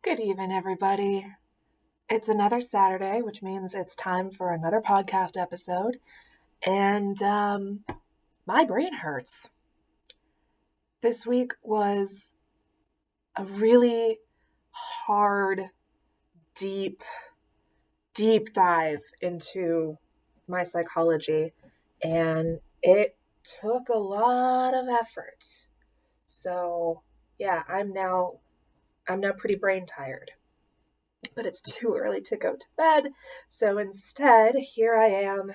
Good evening, everybody. It's another Saturday, which means it's time for another podcast episode. And my brain hurts. This week was a really hard, deep dive into my psychology. And it took a lot of effort. So, yeah, I'm now pretty brain tired. But it's too early to go to bed. So instead, here I am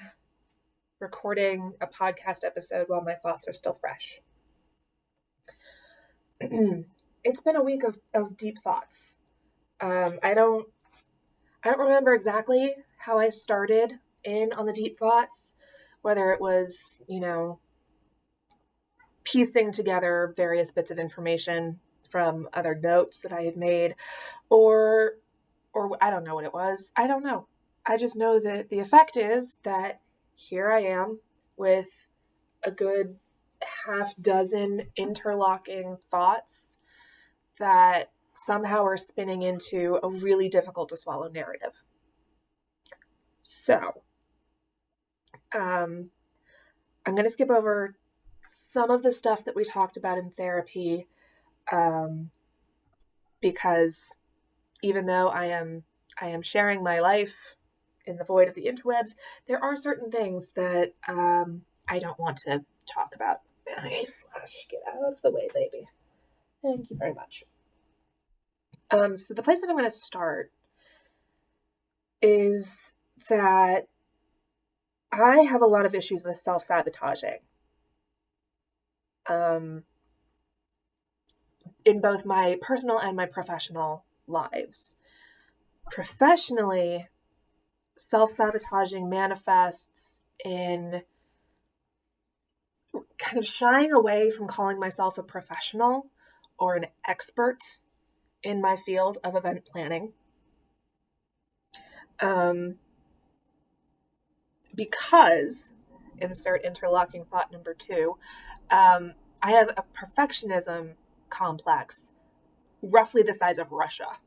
recording a podcast episode while my thoughts are still fresh. It's been a week of deep thoughts. I don't remember exactly how I started in on the deep thoughts, whether it was, piecing together various bits of information from other notes that I had made, or I don't know what it was. I don't know. I just know that the effect is that here I am with a good half dozen interlocking thoughts that somehow are spinning into a really difficult to swallow narrative. So, I'm going to skip over some of the stuff that we talked about in therapy, because even though I am sharing my life in the void of the interwebs, there are certain things that I don't want to talk about. Okay, Flash, get out of the way, baby. Thank you very much. So the place that I'm going to start is that I have a lot of issues with self-sabotaging. In both my personal and my professional lives. Professionally, self-sabotaging manifests in kind of shying away from calling myself a professional or an expert in my field of event planning. Because, insert interlocking thought number 2, I have a perfectionism complex roughly the size of Russia.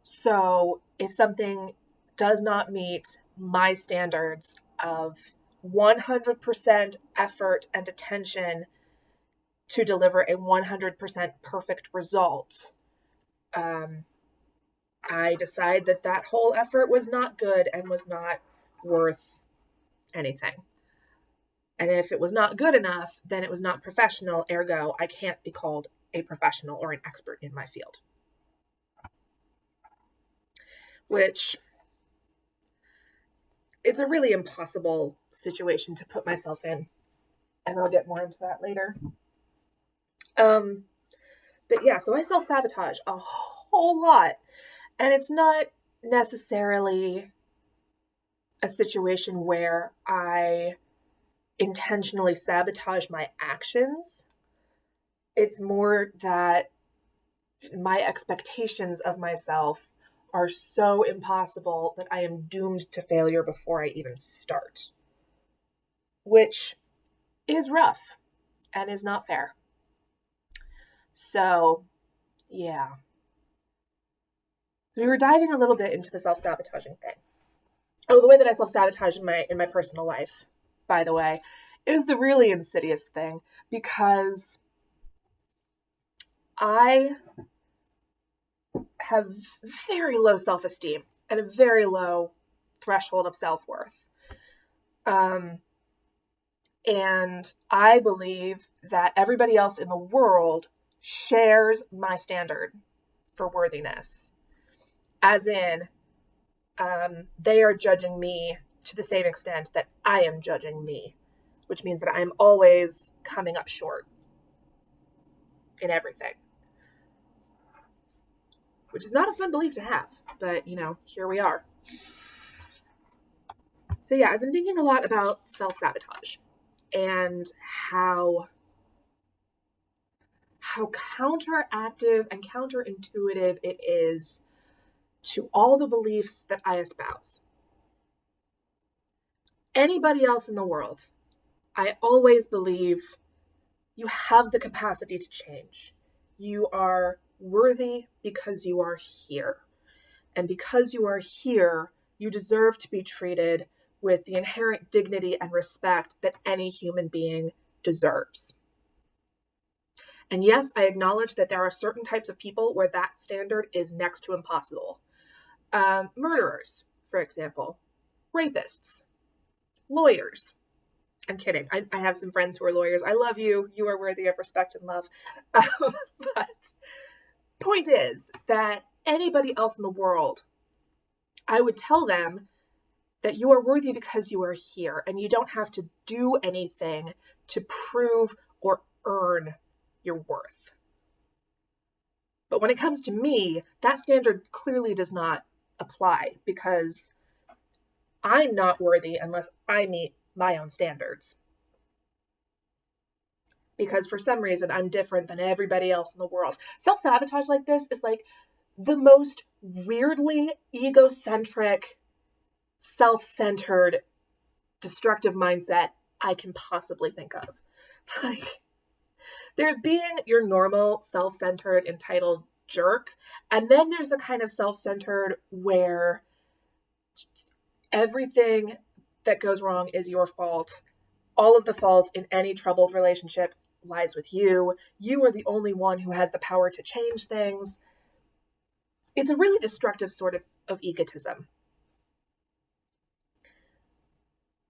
So if something does not meet my standards of 100% effort and attention to deliver a 100% perfect result, I decide that whole effort was not good and was not worth anything. And if it was not good enough, then it was not professional, ergo, I can't be called a professional or an expert in my field. Which, it's a really impossible situation to put myself in. And I'll get more into that later. But yeah, so I self-sabotage a whole lot. And it's not necessarily a situation where I intentionally sabotage my actions. It's more that my expectations of myself are so impossible that I am doomed to failure before I even start. Which is rough and is not fair. So, yeah. So we were diving a little bit into the self-sabotaging thing. Oh, the way that I self-sabotage in my personal life, by the way, is the really insidious thing, because I have very low self-esteem and a very low threshold of self-worth. And I believe that everybody else in the world shares my standard for worthiness. As in, they are judging me to the same extent that I am judging me, which means that I'm always coming up short in everything. Which is not a fun belief to have, but, here we are. So yeah, I've been thinking a lot about self-sabotage and how counteractive and counterintuitive it is to all the beliefs that I espouse. Anybody else in the world, I always believe you have the capacity to change. You are worthy because you are here. And because you are here, you deserve to be treated with the inherent dignity and respect that any human being deserves. And yes, I acknowledge that there are certain types of people where that standard is next to impossible. Murderers, for example, rapists, lawyers. I'm kidding. I have some friends who are lawyers. I love you. You are worthy of respect and love. But point is that anybody else in the world, I would tell them that you are worthy because you are here and you don't have to do anything to prove or earn your worth. But when it comes to me, that standard clearly does not apply because I'm not worthy unless I meet my own standards. Because for some reason, I'm different than everybody else in the world. Self-sabotage like this is like the most weirdly egocentric, self-centered, destructive mindset I can possibly think of. Like, there's being your normal, self-centered, entitled jerk, and then there's the kind of self-centered where everything that goes wrong is your fault. All of the fault in any troubled relationship lies with you. You are the only one who has the power to change things. It's a really destructive sort of egotism.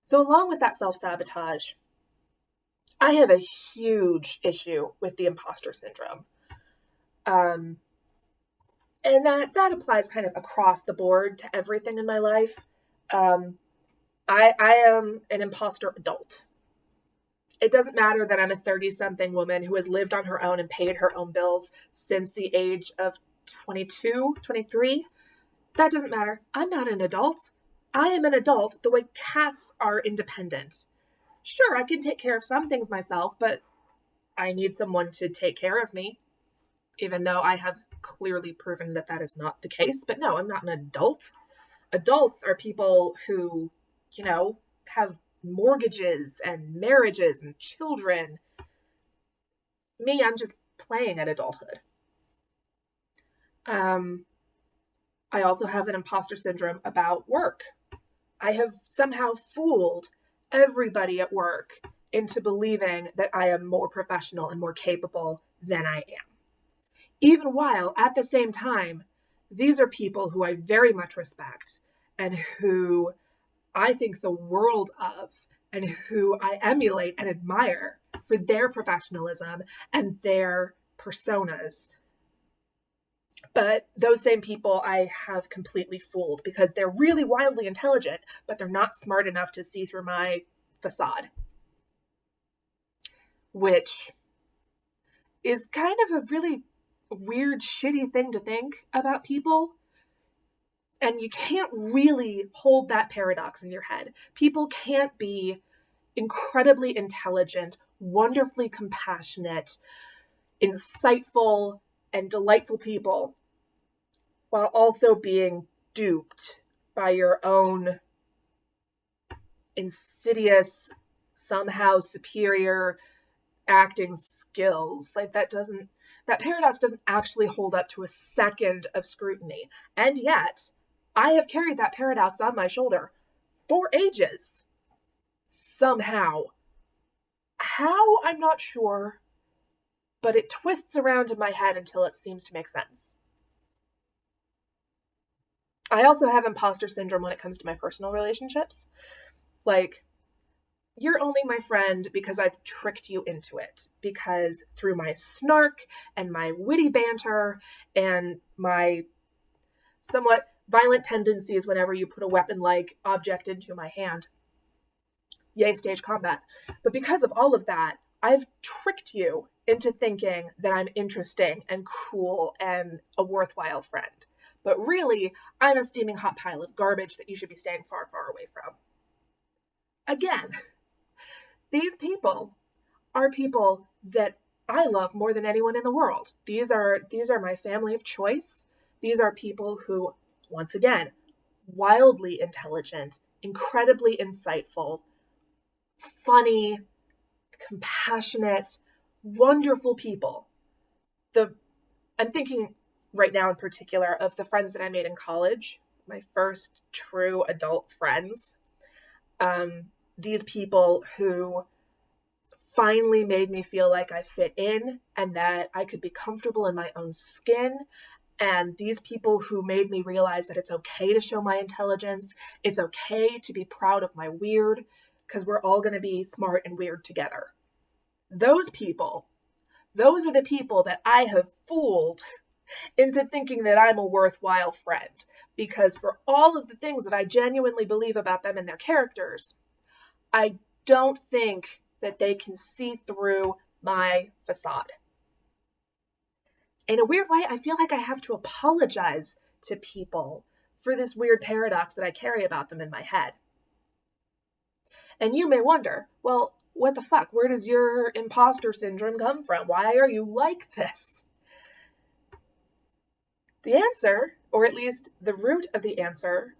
So along with that self-sabotage, I have a huge issue with the imposter syndrome. And that applies kind of across the board to everything in my life. I am an imposter adult. It doesn't matter that I'm a 30-something woman who has lived on her own and paid her own bills since the age of 22, 23. That doesn't matter. I'm not an adult. I am an adult the way cats are independent. Sure, I can take care of some things myself, but I need someone to take care of me, even though I have clearly proven that that is not the case. But no, I'm not an adult. Adults are people who, have mortgages and marriages and children. Me, I'm just playing at adulthood. I also have an imposter syndrome about work. I have somehow fooled everybody at work into believing that I am more professional and more capable than I am. Even while, at the same time, these are people who I very much respect and who I think the world of and who I emulate and admire for their professionalism and their personas. But those same people I have completely fooled because they're really wildly intelligent, but they're not smart enough to see through my facade. Which is kind of a really weird, shitty thing to think about people. And you can't really hold that paradox in your head. People can't be incredibly intelligent, wonderfully compassionate, insightful, and delightful people while also being duped by your own insidious, somehow superior acting skills. Like that paradox doesn't actually hold up to a second of scrutiny. And yet, I have carried that paradox on my shoulder for ages. Somehow. How, I'm not sure, but it twists around in my head until it seems to make sense. I also have imposter syndrome when it comes to my personal relationships. Like, you're only my friend because I've tricked you into it. Because through my snark and my witty banter and my somewhat violent tendencies whenever you put a weapon-like object into my hand, yay, stage combat. But because of all of that, I've tricked you into thinking that I'm interesting and cool and a worthwhile friend. But really, I'm a steaming hot pile of garbage that you should be staying far, far away from. Again, these people are people that I love more than anyone in the world. These are my family of choice. These are people who, once again, wildly intelligent, incredibly insightful, funny, compassionate, wonderful people. I'm thinking right now in particular of the friends that I made in college, my first true adult friends. These people who finally made me feel like I fit in and that I could be comfortable in my own skin. And these people who made me realize that it's okay to show my intelligence, it's okay to be proud of my weird, because we're all going to be smart and weird together. Those people, those are the people that I have fooled into thinking that I'm a worthwhile friend. Because for all of the things that I genuinely believe about them and their characters, I don't think that they can see through my facade. In a weird way, I feel like I have to apologize to people for this weird paradox that I carry about them in my head. And you may wonder, well, what the fuck? Where does your imposter syndrome come from? Why are you like this? The answer, or at least the root of the answer,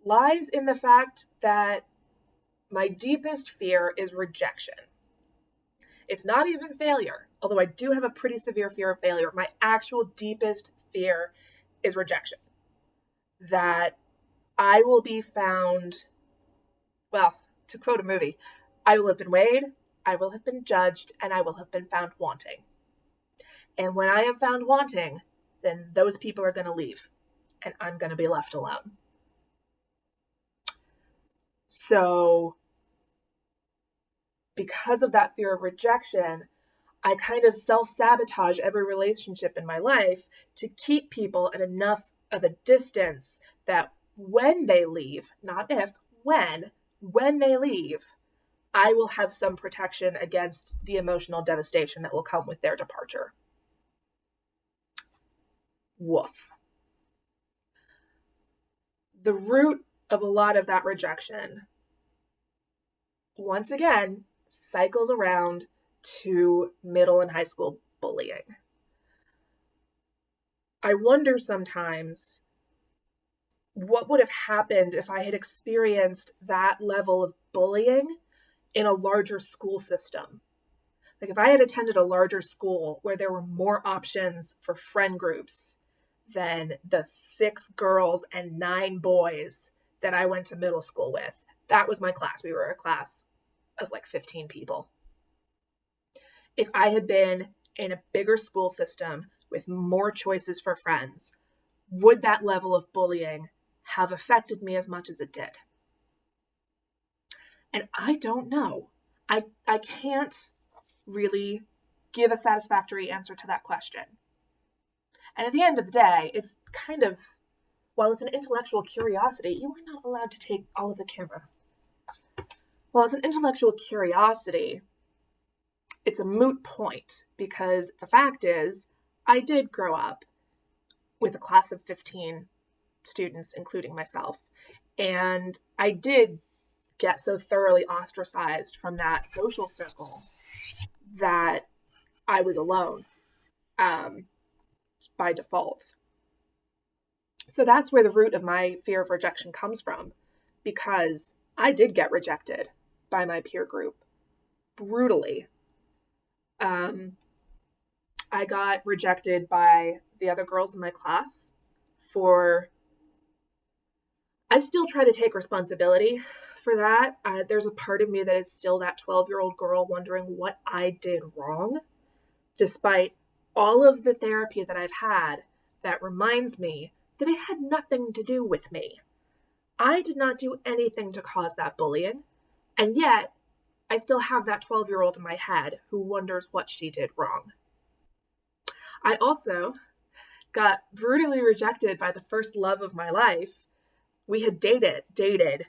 lies in the fact that my deepest fear is rejection. It's not even failure, although I do have a pretty severe fear of failure. My actual deepest fear is rejection. That I will be found, well, to quote a movie, I will have been weighed, I will have been judged, and I will have been found wanting. And when I am found wanting, then those people are going to leave, and I'm going to be left alone. So, because of that fear of rejection, I kind of self-sabotage every relationship in my life to keep people at enough of a distance that when they leave, not if, when they leave, I will have some protection against the emotional devastation that will come with their departure. Woof. The root of a lot of that rejection, once again, cycles around to middle and high school bullying. I wonder sometimes what would have happened if I had experienced that level of bullying in a larger school system. Like if I had attended a larger school where there were more options for friend groups than the 6 girls and 9 boys that I went to middle school with. That was my class. We were a class of like 15 people. If I had been in a bigger school system with more choices for friends, would that level of bullying have affected me as much as it did? And I don't know. I can't really give a satisfactory answer to that question. And at the end of the day, it's kind of, while it's an intellectual curiosity, you are not allowed to take all of the camera. While it's an intellectual curiosity, it's a moot point because the fact is, I did grow up with a class of 15 students, including myself, and I did get so thoroughly ostracized from that social circle that I was alone by default. So that's where the root of my fear of rejection comes from, because I did get rejected by my peer group brutally. I got rejected by the other girls in my class for, I still try to take responsibility for that. There's a part of me that is still that 12-year-old girl wondering what I did wrong, despite all of the therapy that I've had that reminds me that it had nothing to do with me. I did not do anything to cause that bullying, and yet I still have that 12-year-old in my head who wonders what she did wrong. I also got brutally rejected by the first love of my life. We had dated,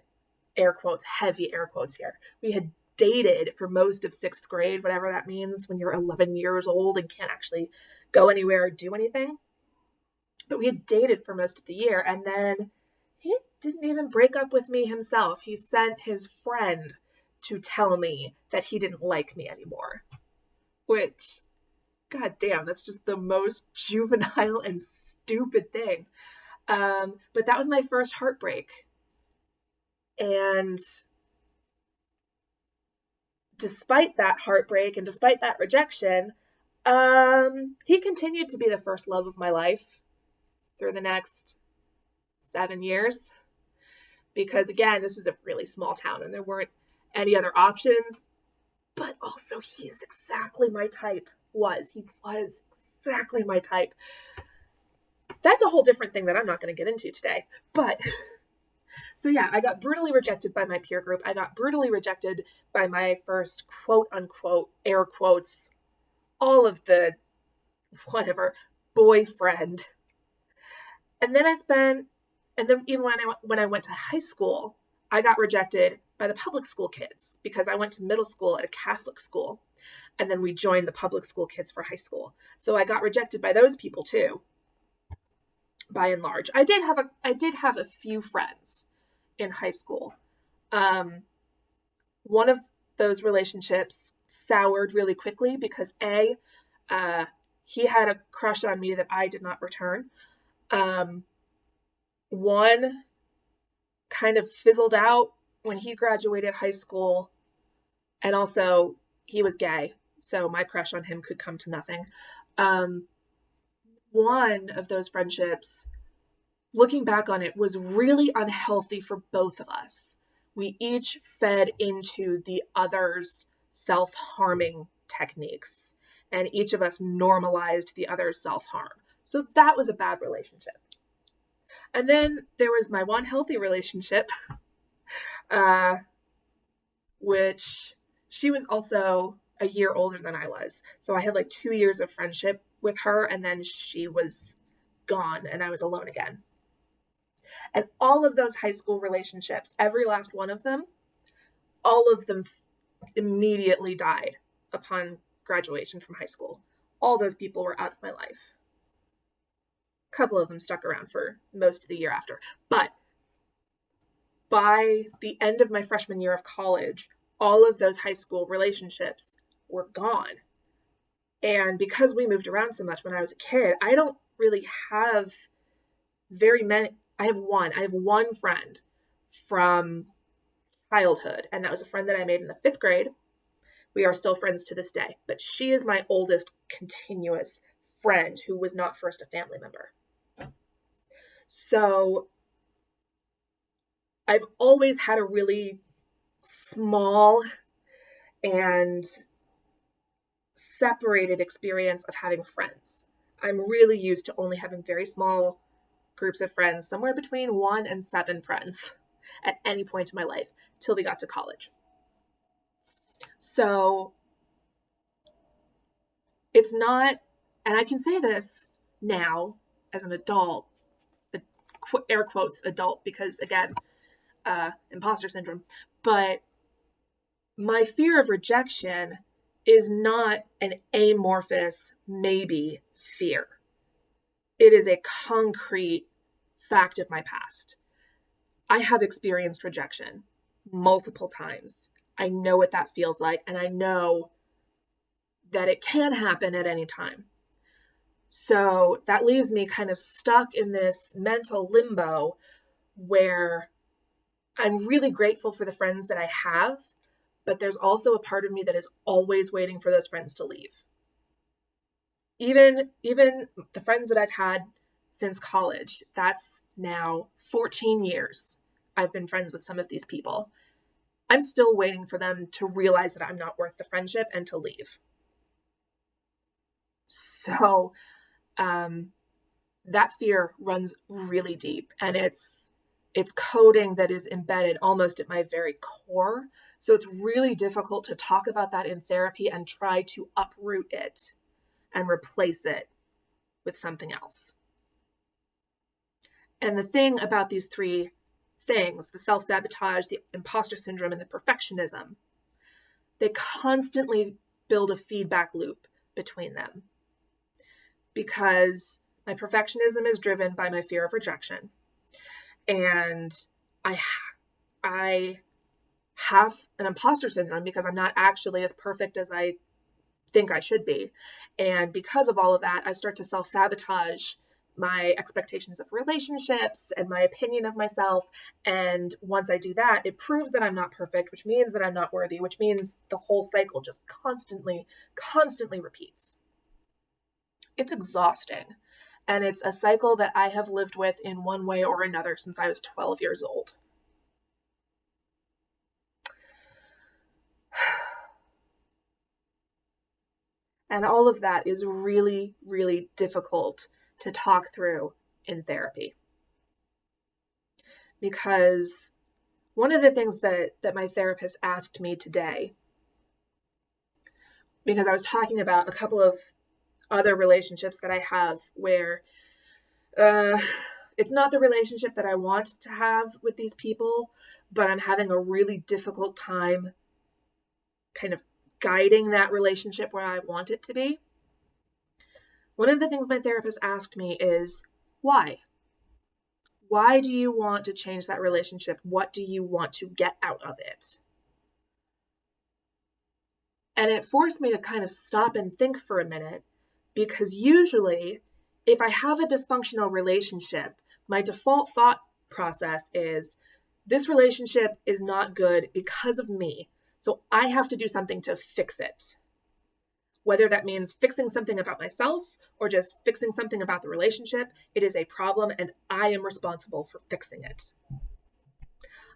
air quotes, heavy air quotes here. We had dated for most of 6th grade, whatever that means when you're 11 years old and can't actually go anywhere or do anything. But we had dated for most of the year, and then he didn't even break up with me himself. He sent his friend to tell me that he didn't like me anymore. Which, god damn, that's just the most juvenile and stupid thing. But that was my first heartbreak. And despite that heartbreak and despite that rejection, He continued to be the first love of my life through the next 7 years because, again, this was a really small town and there weren't any other options. But also, he is exactly my type. He was exactly my type. That's a whole different thing that I'm not going to get into today. But so yeah, I got brutally rejected by my peer group. I got brutally rejected by my first quote unquote, air quotes, all of the whatever, boyfriend. And then even when I went to high school, I got rejected by the public school kids because I went to middle school at a Catholic school. And then we joined the public school kids for high school. So I got rejected by those people too, by and large. I did have a few friends in high school. One of those relationships soured really quickly because he had a crush on me that I did not return. One kind of fizzled out when he graduated high school, and also he was gay, so my crush on him could come to nothing. One of those friendships, looking back on it, was really unhealthy for both of us. We each fed into the other's self-harming techniques, and each of us normalized the other's self-harm. So that was a bad relationship. And then there was my one healthy relationship, which she was also a year older than I was. So I had like 2 years of friendship with her, and then she was gone and I was alone again. And all of those high school relationships, every last one of them, all of them immediately died upon graduation from high school. All those people were out of my life. A couple of them stuck around for most of the year after. But by the end of my freshman year of college, all of those high school relationships were gone. And because we moved around so much when I was a kid, I don't really have very many. I have one friend from childhood, and that was a friend that I made in the 5th grade. We are still friends to this day, but she is my oldest continuous friend who was not first a family member. So I've always had a really small and separated experience of having friends. I'm really used to only having very small groups of friends, somewhere between 1 and 7 friends at any point in my life till we got to college. So it's not, and I can say this now as an adult, air quotes adult, because again, imposter syndrome, but my fear of rejection is not an amorphous maybe fear. It is a concrete fact of my past. I have experienced rejection multiple times. I know what that feels like, and I know that it can happen at any time. So that leaves me kind of stuck in this mental limbo where I'm really grateful for the friends that I have, but there's also a part of me that is always waiting for those friends to leave. Even the friends that I've had since college, that's now 14 years I've been friends with some of these people. I'm still waiting for them to realize that I'm not worth the friendship and to leave. So that fear runs really deep, and it's coding that is embedded almost at my very core. So it's really difficult to talk about that in therapy and try to uproot it and replace it with something else. And the thing about these 3 things, the self-sabotage, the imposter syndrome, and the perfectionism, they constantly build a feedback loop between them. Because my perfectionism is driven by my fear of rejection. And I have an imposter syndrome because I'm not actually as perfect as I think I should be. And because of all of that, I start to self-sabotage my expectations of relationships and my opinion of myself. And once I do that, it proves that I'm not perfect, which means that I'm not worthy, which means the whole cycle just constantly repeats. It's exhausting. And it's a cycle that I have lived with in one way or another since I was 12 years old. And all of that is really, really difficult to talk through in therapy. Because one of the things that my therapist asked me today, because I was talking about a couple of other relationships that I have where it's not the relationship that I want to have with these people, but I'm having a really difficult time kind of guiding that relationship where I want it to be. One of the things my therapist asked me is, why? Why do you want to change that relationship? What do you want to get out of it? And it forced me to kind of stop and think for a minute, because usually if I have a dysfunctional relationship, my default thought process is, this relationship is not good because of me. So I have to do something to fix it. Whether that means fixing something about myself or just fixing something about the relationship, it is a problem and I am responsible for fixing it.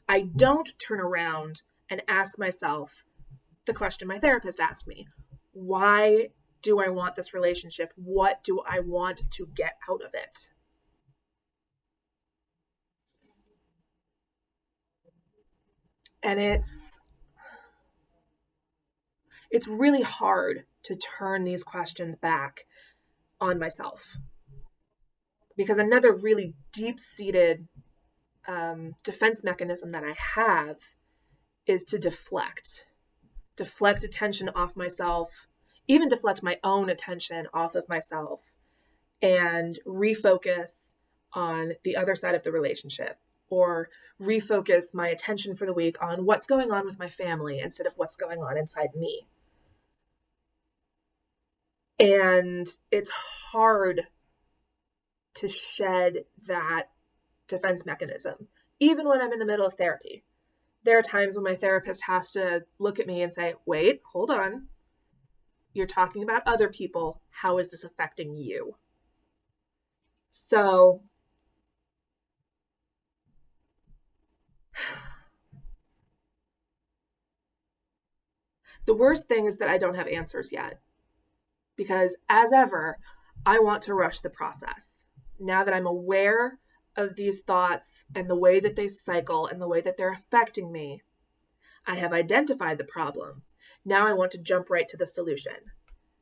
I don't turn around and ask myself the question my therapist asked me. Why do I want this relationship? What do I want to get out of it? And it's really hard to turn these questions back on myself, because another really deep-seated defense mechanism that I have is to deflect attention off myself, even deflect my own attention off of myself, and refocus on the other side of the relationship, or refocus my attention for the week on what's going on with my family instead of what's going on inside me. And it's hard to shed that defense mechanism, even when I'm in the middle of therapy. There are times when my therapist has to look at me and say, wait, hold on. You're talking about other people. How is this affecting you? So the worst thing is that I don't have answers yet, because as ever, I want to rush the process. Now that I'm aware of these thoughts and the way that they cycle and the way that they're affecting me, I have identified the problem. Now I want to jump right to the solution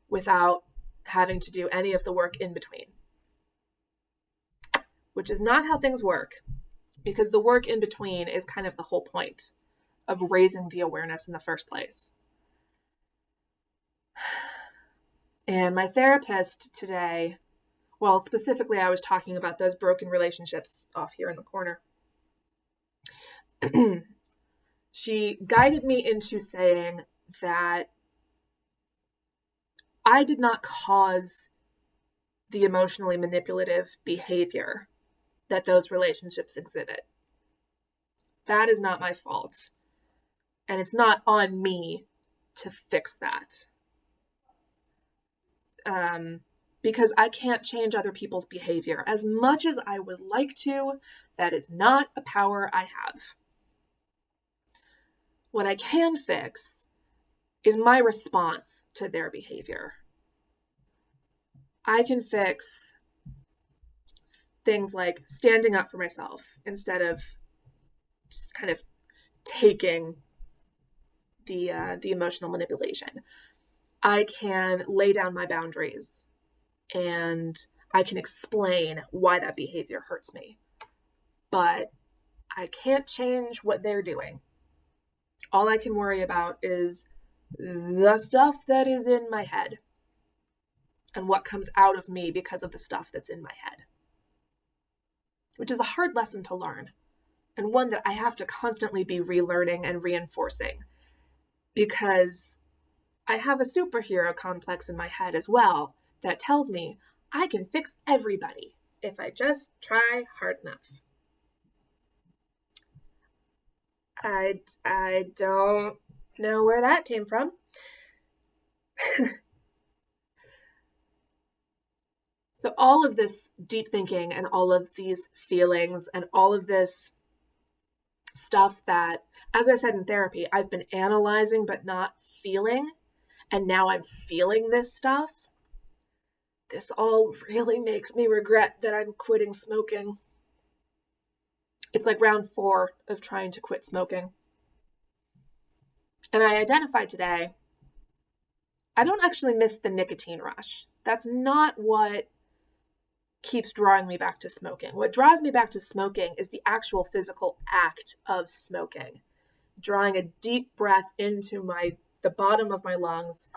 without having to do any of the work in between, which is not how things work, because the work in between is kind of the whole point of raising the awareness in the first place. And my therapist today, well, specifically, I was talking about those broken relationships off here in the corner. She guided me into saying that I did not cause the emotionally manipulative behavior that those relationships exhibit. That is not my fault. And it's not on me to fix that. Because I can't change other people's behavior. As much as I would like to, that is not a power I have. What I can fix is my response to their behavior. I can fix things like standing up for myself instead of just kind of taking the emotional manipulation. I can lay down my boundaries and I can explain why that behavior hurts me. But I can't change what they're doing. All I can worry about is the stuff that is in my head and what comes out of me because of the stuff that's in my head, which is a hard lesson to learn, and one that I have to constantly be relearning and reinforcing, because I have a superhero complex in my head as well that tells me I can fix everybody if I just try hard enough. I don't know where that came from. So all of this deep thinking and all of these feelings and all of this stuff that, as I said in therapy, I've been analyzing but not feeling, and now I'm feeling this stuff. This all really makes me regret that I'm quitting smoking. It's like round 4 of trying to quit smoking. And I identified today, I don't actually miss the nicotine rush. That's not what keeps drawing me back to smoking. What draws me back to smoking is the actual physical act of smoking. Drawing a deep breath into the bottom of my lungs,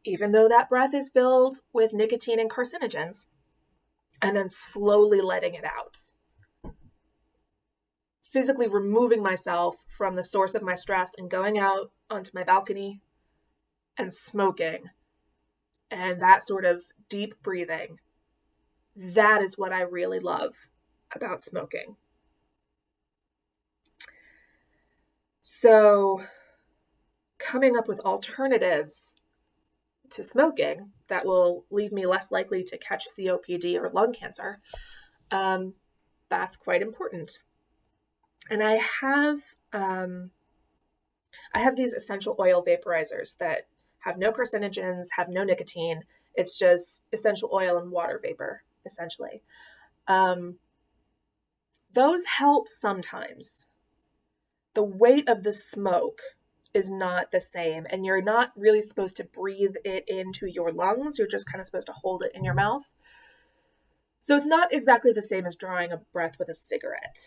even though that breath is filled with nicotine and carcinogens, and then slowly letting it out. Physically removing myself from the source of my stress and going out onto my balcony and smoking. And that sort of deep breathing. That is what I really love about smoking. So, coming up with alternatives to smoking that will leave me less likely to catch COPD or lung cancer, that's quite important. And I have these essential oil vaporizers that have no carcinogens, have no nicotine. It's just essential oil and water vapor, essentially. Those help sometimes. The weight of the smoke is not the same, and you're not really supposed to breathe it into your lungs. You're just kind of supposed to hold it in your mouth. So it's not exactly the same as drawing a breath with a cigarette.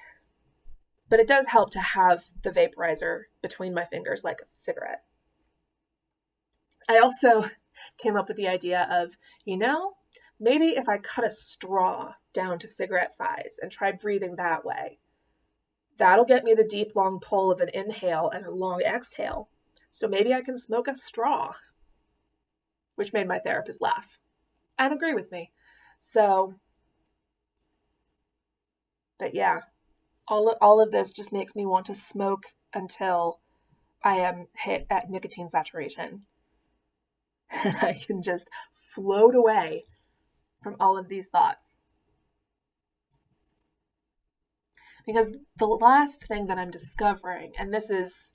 But it does help to have the vaporizer between my fingers like a cigarette. I also came up with the idea of, maybe if I cut a straw down to cigarette size and try breathing that way, that'll get me the deep, long pull of an inhale and a long exhale. So maybe I can smoke a straw, which made my therapist laugh and agree with me. So, but yeah, all of this just makes me want to smoke until I am hit at nicotine saturation. And I can just float away from all of these thoughts. Because the last thing that I'm discovering, and this is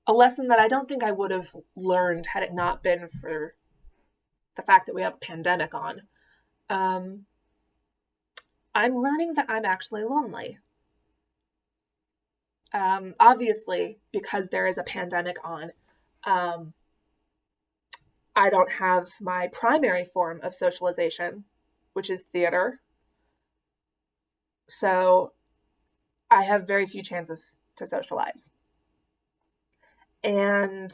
a lesson that I don't think I would have learned had it not been for the fact that we have a pandemic on, I'm learning that I'm actually lonely. Obviously, because there is a pandemic on, I don't have my primary form of socialization, which is theater. So I have very few chances to socialize. And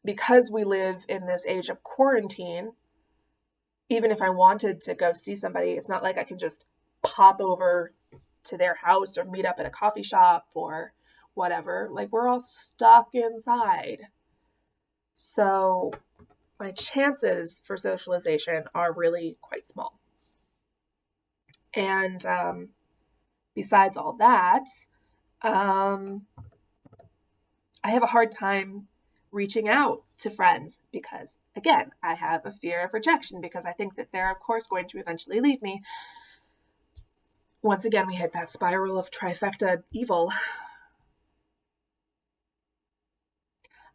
because we live in this age of quarantine, even if I wanted to go see somebody, it's not like I can just pop over to their house or meet up at a coffee shop or whatever. Like, we're all stuck inside. So my chances for socialization are really quite small. And besides all that, I have a hard time reaching out to friends because, again, I have a fear of rejection because I think that they're, of course, going to eventually leave me. Once again, we hit that spiral of trifecta evil.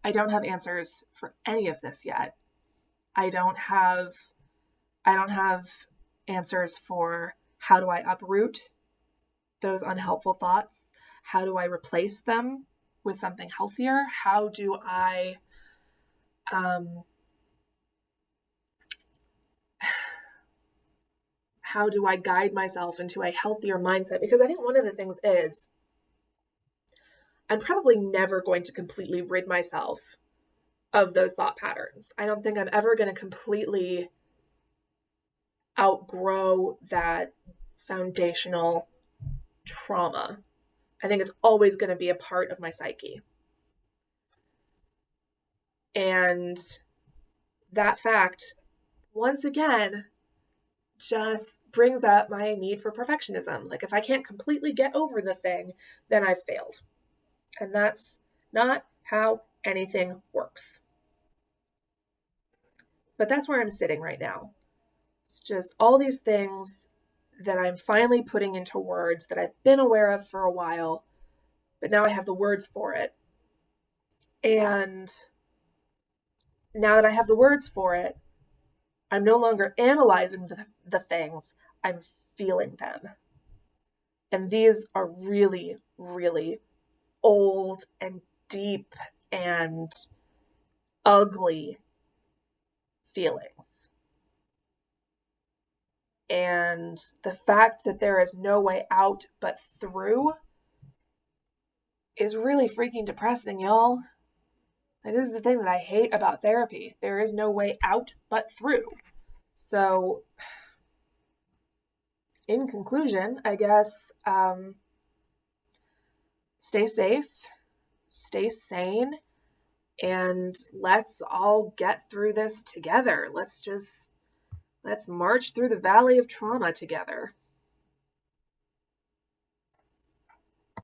I don't have answers for any of this yet. I don't have answers for how do I uproot those unhelpful thoughts? How do I replace them with something healthier? How do I guide myself into a healthier mindset? Because I think one of the things is I'm probably never going to completely rid myself of those thought patterns. I don't think I'm ever going to completely outgrow that foundational trauma. I think it's always going to be a part of my psyche. And that fact, once again, just brings up my need for perfectionism. Like, if I can't completely get over the thing, then I've failed. And that's not how anything works. But that's where I'm sitting right now. It's just all these things that I'm finally putting into words that I've been aware of for a while, but now I have the words for it. And now that I have the words for it, I'm no longer analyzing the things, I'm feeling them. And these are really, really old and deep and ugly feelings. And the fact that there is no way out but through is really freaking depressing, y'all. That is the thing that I hate about therapy. There is no way out but through. So, in conclusion, I guess stay safe, stay sane, and let's all get through this together. Let's march through the valley of trauma together.